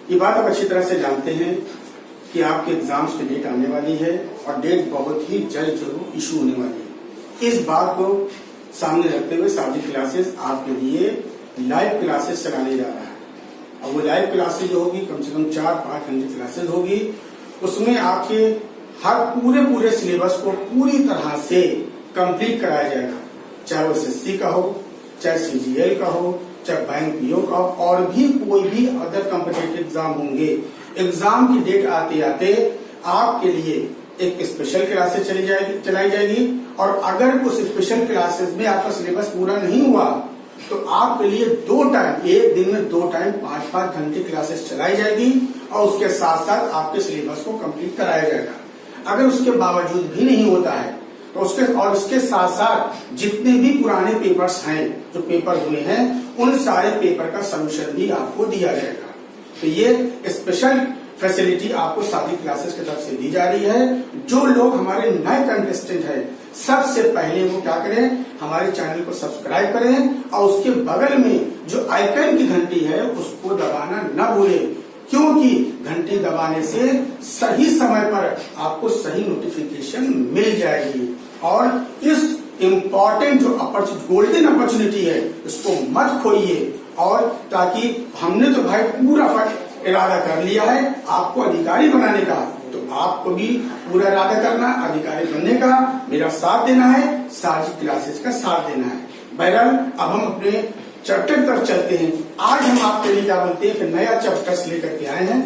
ये बात आप अच्छी तरह से जानते हैं कि आपके एग्जाम्स की डेट आने वाली है और डेट बहुत ही जल्द जो इशू होने वाली है। इस बात को सामने रखते हुए साजिद क्लासेस आपके लिए लाइव क्लासेस चलाने जा रहा है। और वो लाइव क्लासेस जो होगी कम से कम 4-5 घंटे क्लासेस होगी। उसमें आपके हर पूरे सिलेबस को पूरी तरह से कंप्लीट कराया जाएगा, चाहे वो एसएससी का हो, चाहे सीजीएल का हो, चाहे बैंक पीओ का हो, और भी कोई भी अदर कॉम्पिटिटिव एग्जाम होंगे। एग्जाम की डेट आते आते आपके लिए एक स्पेशल क्लासेस चलाई जाएगी। और अगर उस स्पेशल क्लासेस में आपका सिलेबस पूरा नहीं हुआ तो आपके लिए 2 टाइम, एक दिन में 2 टाइम 5-5 घंटे क्लासेस चलाई जाएगी और उसके साथ साथ आपके सिलेबस को कंप्लीट कराया जाएगा। अगर उसके बावजूद भी नहीं होता है तो उसके साथ साथ जितने भी पुराने पेपर्स हैं, जो पेपर हुए हैं, उन सारे पेपर का सॉल्यूशन भी आपको दिया जाएगा। तो ये स्पेशल फैसिलिटी आपको सारी क्लासेस की तरफ से दी जा रही है। जो लोग हमारे नए कंटेस्टेंट हैं, सबसे पहले वो क्या करें, हमारे चैनल को सब्सक्राइब करें और उसके बगल में जो आइकन की घंटी है उसको दबाना न भूलें, क्योंकि घंटी दबाने से सही समय पर आपको सही नोटिफिकेशन मिल जाएगी। और इस इम्पोर्टेंट जो गोल्डन अपॉर्चुनिटी है उसको मत खोइए। और ताकि हमने तो भाई पूरा इरादा कर लिया है आपको अधिकारी बनाने का, तो आपको भी पूरा इरादा करना, अधिकारी बनने का, मेरा साथ देना है, साजिद क्लासेस का साथ देना है। बहरहाल अब हम अपने चैप्टर की तरफ चलते हैं। आज हम आपके लिए क्या बोलते हैं कि नया चैप्टर्स लेकर के आए हैं।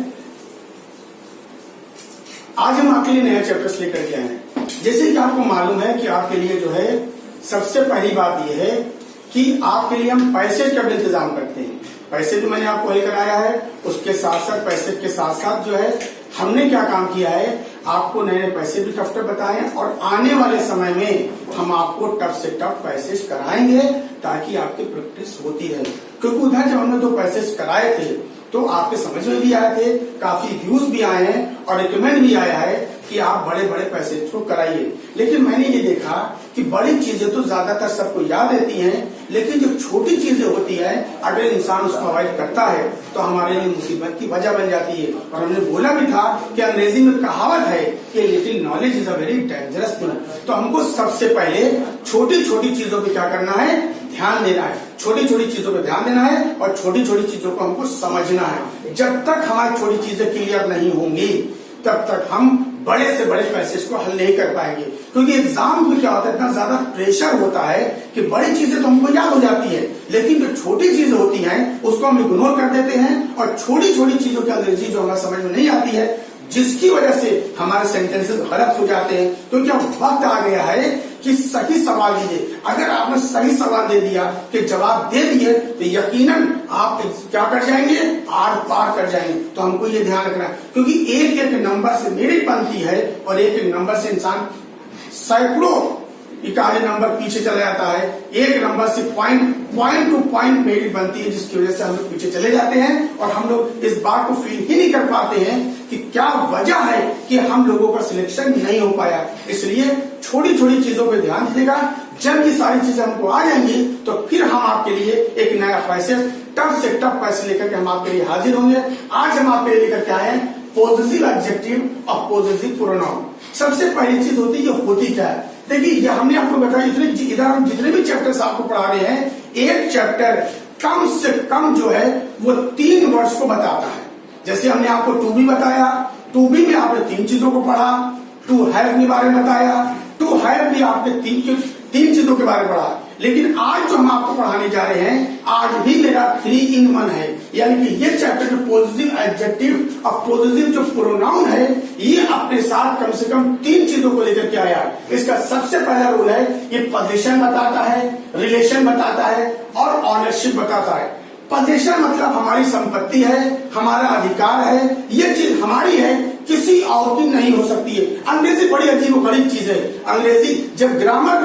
आज हम आपके लिए नया चैप्टर्स लेकर के आए हैं। जैसे कि आपको मालूम है कि आपके लिए जो है सबसे पहली बात यह है कि आपके लिए हम पैसे का भी इंतजाम करते हैं। पैसे भी मैंने आपको लेकर आया है, उसके साथ साथ पैसे के साथ साथ जो है हमने क्या काम किया है, आपको नए नए पैसे भी टफ बताए हैं और आने वाले समय में हम आपको टफ से टफ पैसे कराएंगे ताकि आपकी प्रैक्टिस होती रहे। क्योंकि उधर जब हमने 2 पैसे कराए थे तो आपके समझ में भी आए थे, काफी व्यूज भी आए हैं और रिकमेंड भी आया है कि आप बड़े बड़े पैसे को कराइए। लेकिन मैंने ये देखा कि बड़ी चीजें तो ज्यादातर सबको याद रहती हैं, लेकिन जो छोटी चीजें होती है अगर इंसान उसको अवॉइड करता है तो हमारे लिए मुसीबत की वजह बन जाती है। और हमने बोला भी था कि अंग्रेजी में कहावत है कि little knowledge is a very dangerous thing. तो हमको सबसे पहले छोटी छोटी चीजों पे क्या करना है, ध्यान देना है। छोटी छोटी चीजों पे ध्यान देना है और छोटी छोटी चीजों को हमको समझना है। जब तक हमारी छोटी चीजें क्लियर नहीं होंगी तब तक हम बड़े से बड़े पैसेज को हल नहीं कर पाएंगे। क्योंकि एग्जाम में क्या होता है, इतना ज्यादा प्रेशर होता है कि बड़ी चीजें तो हमको याद हो जाती है, लेकिन जो छोटी चीजें होती हैं उसको हम इग्नोर कर देते हैं और छोटी छोटी चीजों की अंग्रेजी जो हमें समझ में नहीं आती है, जिसकी वजह से हमारे सेंटेंसेस गलत हो जाते हैं। क्योंकि अब वक्त आ गया है कि सही सवाल दीजिए। अगर आपने सही सवाल दे दिया कि जवाब दे दिए तो यकीनन आप क्या कर जाएंगे, आर पार कर जाएंगे। तो हमको ये ध्यान रखना है, क्योंकि एक एक नंबर से मेरिट बनती है और एक एक नंबर से इंसान सैकड़ों इकाई नंबर पीछे चला जाता है। एक नंबर से पॉइंट टू पॉइंट मेरिट बनती है, जिसकी वजह से हम लोग पीछे चले जाते हैं और हम लोग इस बात को फील ही नहीं कर पाते हैं कि क्या वजह है कि हम लोगों का सिलेक्शन नहीं हो पाया। इसलिए छोटी छोटी चीजों पे ध्यान दीजिएगा। जब ये सारी चीजें हमको आ जाएंगी तो फिर हम आपके लिए एक नया पैसे, टफ से टफ पैसे लेकर के हम आपके लिए हाजिर होंगे। आज हम आपके लिए लेकर के आए हैं पॉजिटिव एडजेक्टिव और पॉजिटिव प्रोनाउन। सबसे पहली चीज होती है ये होती क्या है। देखिए ये हमने आपको बताया, इधर हम जितने भी चैप्टर्स आपको पढ़ा रहे हैं, एक चैप्टर कम से कम जो है वो 3 वर्ड्स को बताता है। जैसे हमने आपको टू बी बताया, टू बी में आपने 3 चीजों को पढ़ा। टू हैव के बारे में बताया, टू हैव भी आपने 3 चीजों के बारे में पढ़ा। लेकिन आज जो हम आपको पढ़ाने जा रहे हैं, आज भी मेरा 3 in 1 है। यानी कि ये चैप्टर जो पॉजिटिव एडजेक्टिव और पॉजिटिव जो प्रोनाउन है, ये अपने साथ कम से कम 3 चीजों को लेकर के आया। इसका सबसे पहला रूल है, ये पोजीशन बताता है, रिलेशन बताता है और ऑनरशिप बताता है। पोजीशन मतलब हमारी संपत्ति है, हमारा अधिकार है, ये चीज हमारी है, किसी और की नहीं हो सकती है। अंग्रेजी बड़ी अजीब गरीब चीज है। अंग्रेजी जब ग्रामर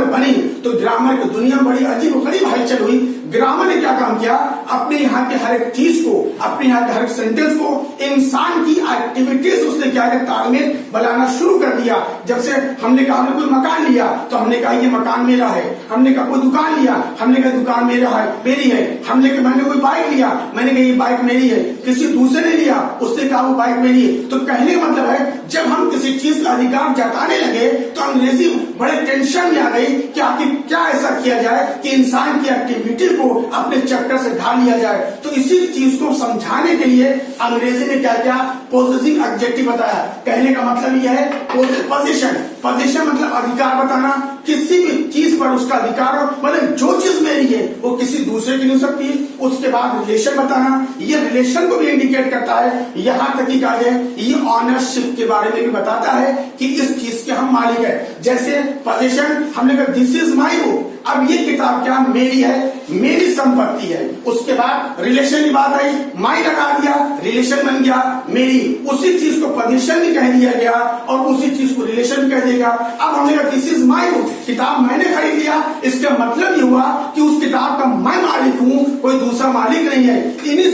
बनी तो ग्रामर की दुनिया बड़ी अजीब गरीब हलचल हुई। ग्रामर ने क्या काम किया, अपने यहाँ के हर एक चीज को, अपने यहाँ के हर एक सेंटेंस को इंसान की एक्टिविटीज उसने क्या किया, तालमेल बनाना शुरू कर दिया। जब से हमने कहा हमने कोई मकान लिया तो हमने कहा ये मकान मेरा है, हमने कहा कोई दुकान लिया, हमने कहा दुकान मेरा है, मेरी है, हमने कहा मैंने कोई बाइक लिया, मैंने कहा ये बाइक मेरी है, किसी दूसरे ने लिया उसने कहा वो बाइक मेरी है। तो कहने का मतलब है जब हम किसी चीज का अधिकार जताने लगे तो अंग्रेजी बड़े टेंशन में आ गई कि आखिर क्या ऐसा किया जाए कि इंसान की एक्टिविटी को अपने चैप्टर से ढाल लिया जाए। तो इसी चीज को समझाने के लिए अंग्रेजी ने क्या किया, पोजेसिव एडजेक्टिव बताया। कहने का मतलब यह है पोजीशन, पोजीशन मतलब अधिकार बताना, किसी भी चीज पर उसका अधिकार हो, मतलब जो चीज मेरी है वो किसी दूसरे की नहीं हो सकती। उसके बाद रिलेशन बताना, ये रिलेशन को भी इंडिकेट करता है। यहाँ तक कि कहा जाए ये ऑनरशिप के बारे में भी बताता है कि इस चीज के हम मालिक है। जैसे पोजीशन हमने कहा दिस इज माई बुक, अब ये किताब क्या मेरी है, मेरी संपत्ति है। उसके बाद रिलेशन की बात आई, माई लगा दिया, रिलेशन बन गया मेरी, उसी चीज को पोजीशन भी कह दिया गया और उसी चीज को रिलेशन कह देगा। अब हमने कहा दिस इज माई बुक, किताब मैंने खरीद लिया, इसका मतलब ये हुआ कि उस किताब का मैं मालिक हूं, कोई दूसरा मालिक नहीं है। इन्हीं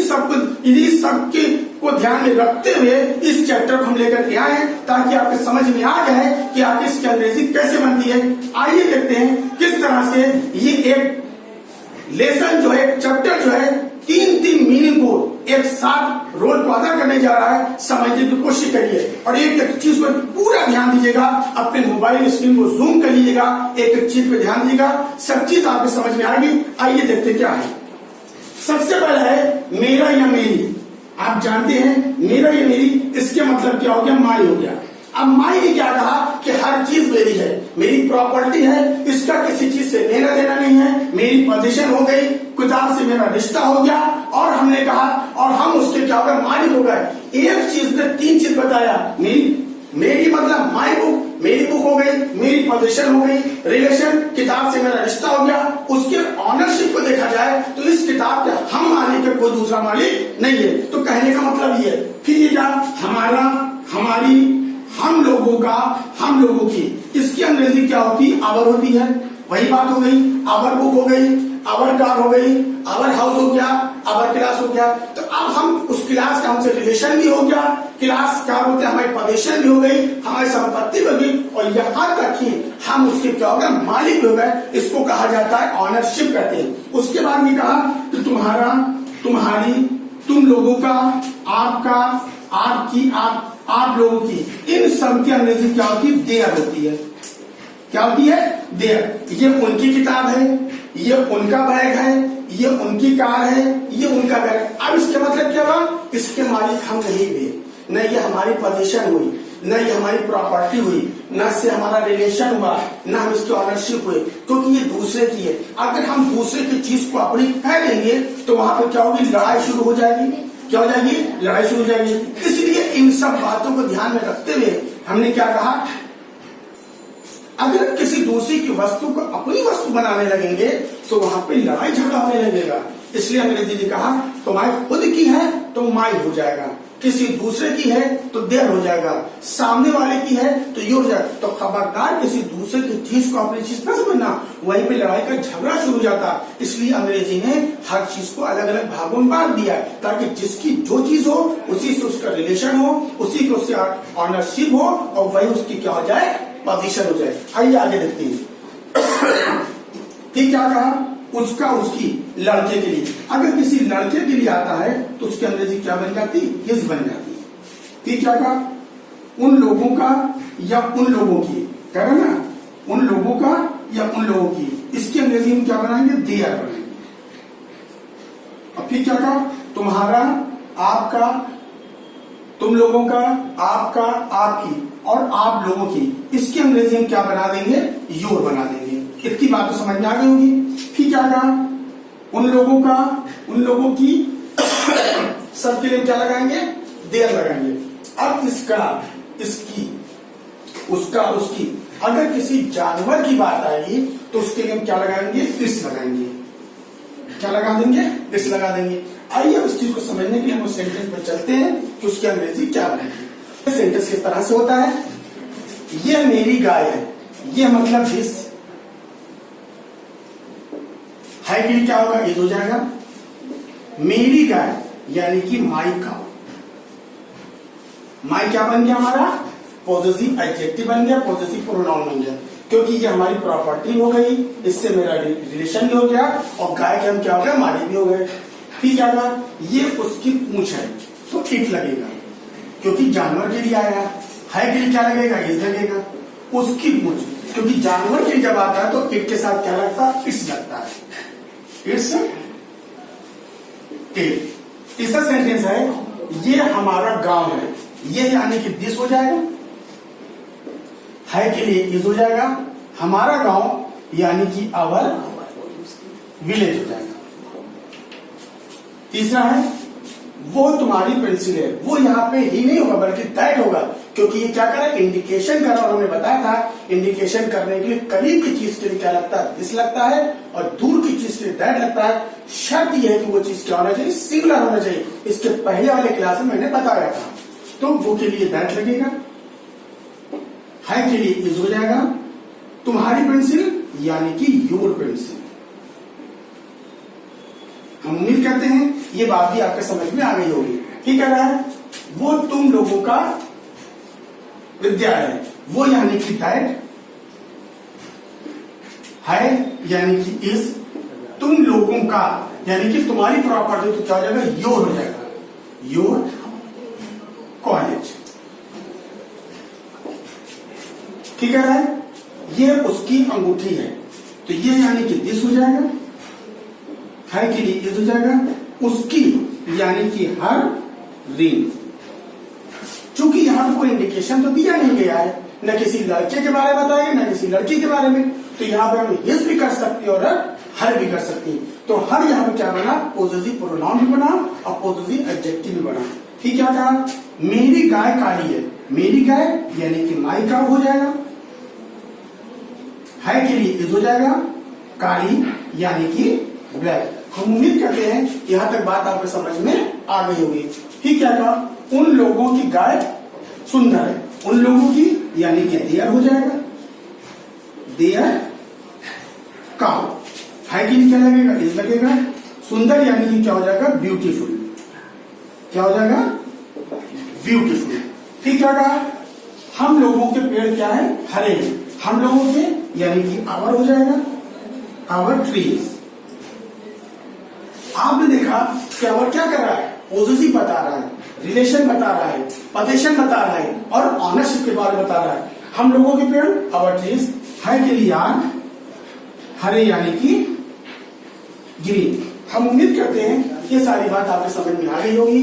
सब को ध्यान में रखते हुए इस चैप्टर को हम लेकर के आए ताकि आपके समझ में आ जाए कि आखिर इसकी अंग्रेजी कैसे बनती है। आइए देखते हैं किस तरह से ये एक लेसन जो है, चैप्टर जो है, तीन मीनिंग को एक साथ रोल को अदा करने जा रहा है। समझने की कोशिश करिए और एक एक चीज पर पूरा ध्यान दीजिएगा, अपने मोबाइल स्क्रीन को जूम कर लीजिएगा, एक एक चीज पे ध्यान दीजिएगा, सब चीज आपको समझ में आएगी। आइए देखते क्या है। सबसे पहला है मेरा या मेरी। आप जानते हैं मेरा या मेरी, इसके मतलब क्या हो गया, माई हो गया। अब माई ने क्या कहा कि हर चीज मेरी है, मेरी प्रॉपर्टी है, इसका किसी चीज से लेना देना नहीं है, मेरी पोजीशन हो गई, किताब से मेरा रिश्ता हो गया और हमने कहा और हम उसके क्या हो गए, मालिक हो गए। एक चीज ने तीन चीज बताया, मेरी मतलब माई बुक, मेरी बुक हो गई, मेरी पोजीशन हो गई, रिलेशन किताब से मेरा रिश्ता हो गया। उसके ऑनरशिप को देखा जाए तो इस किताब के हम मालिक है, कोई दूसरा मालिक नहीं है। तो कहने का मतलब ये, फिर ये क्या, हमारा, हमारी, हम लोगों का, हम लोगों की, इसकी अंग्रेजी क्या होती, आवर होती है। वही बात हो गई, आवर बुक हो गई, आवर कार हो गई, आवर हाउस हो गया, आवर क्लास हो गया। तो अब हम उस क्लास का हमसे रिलेशन भी हो गया, क्लास क्या होते हैं, हमारी पोजीशन भी हो गई, हमारी संपत्ति भी हो गई और यहाँ तक ही हम उसके क्या हो गए, मालिक भी हो गए। इसको कहा जाता है ऑनरशिप कहते हैं। उसके बाद ये कहा कि तुम्हारा, तुम्हारी, तुम लोगों का, आपका, आपकी, आप लोगों की, इन सब की अंग्रेजी क्या होती है, देयर होती है। क्या होती है, देयर। ये उनकी किताब है, ये उनका बैग है, ये उनकी कार है, ये उनका घर है। अब इसके मतलब क्या हुआ, इसके मालिक हम नहीं हुए, न ये हमारी पोजीशन हुई, न ये हमारी प्रॉपर्टी हुई, न से हमारा रिलेशन हुआ, न हम इसकी ऑनरशिप हुई, क्योंकि ये दूसरे की है। अगर हम दूसरे की चीज को अपनी कह देंगे तो वहां पर क्या होगी, लड़ाई शुरू हो जाएगी। क्या हो जाएगी, लड़ाई शुरू हो जाएगी। इसलिए इन सब बातों को ध्यान में रखते हुए हमने क्या कहा, अगर किसी दूसरी की वस्तु को अपनी वस्तु बनाने लगेंगे तो वहां पे लड़ाई झगड़ा होने लगेगा। इसलिए अंग्रेजी ने कहा तुम्हारी खुद की है तो माई हो जाएगा, किसी दूसरे की है तो देर हो जाएगा, सामने वाले की है तो ये हो जाएगा। तो खबरदार किसी दूसरे की चीज को अपनी चीज न समझना, वहीं पे लड़ाई का झगड़ा शुरू हो जाता। इसलिए अंग्रेजी ने हर चीज को अलग अलग भागों में बांट दिया है ताकि जिसकी जो चीज हो उसी से उसका रिलेशन हो, उसी को उससे ऑनरशिप हो और वही उसकी क्या हो जाए, पोजीशन हो जाए। आइए आगे देखते हैं। ठीक, क्या कहा, उसका, उसकी, लड़के के लिए। अगर किसी लड़के के लिए आता है तो उसकी अंग्रेजी क्या बन जाती, हिज बन जाती। ठीक, क्या कहा, उन लोगों का या उन लोगों की, कह रहे ना, उन लोगों का या उन लोगों की, इसकी अंग्रेजी में क्या बनाएंगे, देयर बनाएंगे। अब फिर क्या कहा, तुम्हारा, आपका, तुम लोगों का, आपका, आपकी और आप लोगों की, इसकी अंग्रेजी हम क्या बना देंगे, योर बना देंगे। इतनी बात तो समझ में आ गई होगी। फिर क्या कहा, उन लोगों का, उन लोगों की, सबके लिए क्या लगाएंगे, देयर लगाएंगे। अब इसका, इसकी, उसका, उसकी, अगर किसी जानवर की बात आएगी तो उसके लिए हम क्या लगाएंगे, इस लगाएंगे। क्या लगा देंगे, इस लगा देंगे। आइए उस चीज को समझने के लिए हम उस सेंटेंस पर चलते हैं कि उसकी अंग्रेजी क्या बनेगी। सेंटेंस किस तरह से होता है, ये मेरी गाय है, ये मतलब हिज है के लिए क्या होगा, इज हो जाएगा। मेरी गाय यानी कि माई काउ, माई क्या बन गया हमारा, पॉजिटिव एडजेक्टिव बन गया, पॉजिटिव प्रोनाउन बन गया, क्योंकि ये हमारी प्रॉपर्टी हो गई, इससे मेरा रिलेशन भी हो गया और गाय के हम क्या हो गया, मालिक भी हो गए। ठीक है, ये उसकी पूंछ है तो इट लगेगा, क्योंकि जानवर के लिए आया है के लिए क्या लगेगा, इज लगेगा। उसकी पूंछ, क्योंकि जानवर के लिए जब आता है तो इट के साथ क्या लगता है, इट्स लगता है, इट्स इट। तीसरा सेंटेंस है, ये हमारा गांव है, ये यानी कि दिस हो जाएगा, है के लिए इज हो जाएगा, हमारा गांव यानी कि आवर विलेज हो जाएगा। तीसरा है, वो तुम्हारी पेंसिल है, वो यहाँ पे ही नहीं होगा बल्कि दैट होगा, क्योंकि ये क्या कर रहा है, इंडिकेशन कर रहा है। हमने बताया था इंडिकेशन करने के लिए करीब की चीज के लिए क्या लगता है, दिस लगता है, और दूर की चीज के लिए दैट लगता है। शर्त यह है कि वो चीज क्या होना चाहिए, सिंगुलर होना चाहिए। इसके पहले वाले क्लास में मैंने बताया था, तो वो के लिए दैट लगेगा, है के लिए इज हो जाएगा, तुम्हारी पेंसिल यानी कि योर पेंसिल। हम उम्मीद करते हैं ये बात भी आपके समझ में आ गई होगी। ठीक है रहा है, वो तुम लोगों का विद्यालय, वो यानी कि दैट, है यानी कि इज, तुम लोगों का यानी कि तुम्हारी प्रॉपर्टी, तो क्या हो जाएगा, योर हो जाएगा, योर कॉलेज। ठीक है, ये उसकी अंगूठी है, तो ये यानी कि दिस हो जाएगा, है के लिए इज हो जाएगा, उसकी यानी कि हर रिंग। चूंकि यहां पर कोई इंडिकेशन तो दिया नहीं गया है, न किसी लड़के के बारे में बताया न किसी लड़की के बारे में, तो यहाँ पे हम हिज भी कर सकते हैं और हर भी कर सकते हैं। तो हर यहाँ पे क्या बना, पॉजिटिव प्रोनाउन भी बना और पॉजिटिव एडजेक्टिव भी बना। ठीक है, कहा मेरी गाय काली है, मेरी गाय यानी कि माई काउ हो जाएगा, है के लिए इज हो जाएगा, काली यानी कि ब्लैक। हम उम्मीद करते हैं यहां तक बात आपको समझ में आ गई होगी। ठीक है, कहा उन लोगों की गाय सुंदर है, उन लोगों की यानी कि देयर हो जाएगा, देयर काउ, है कि क्या लगेगा, इज लगेगा, सुंदर यानी कि क्या हो जाएगा, ब्यूटीफुल, क्या हो जाएगा, ब्यूटीफुल। ठीक है, कहा हम लोगों के पेड़ क्या है, हरे हैं, हम लोगों के यानी कि आवर हो जाएगा, आवर ट्रीज। आपने देखा कि आवर क्या कर रहा है, पॉजिटिव बता रहा है, रिलेशन बता रहा है, पोजीशन बता रहा है और ऑनरशिप के बारे में बता रहा है। हम लोगों के पेड़, आवर ट्रीज, है के लिए यार, हरे यानी कि ग्रीन। हम उम्मीद करते हैं ये सारी बात आपके समझ में आ गई होगी।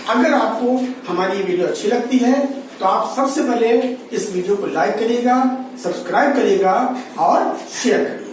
अगर आपको हमारी ये वीडियो अच्छी लगती है तो आप सबसे पहले इस वीडियो को लाइक करिएगा, सब्सक्राइब करिएगा और शेयर करिएगा।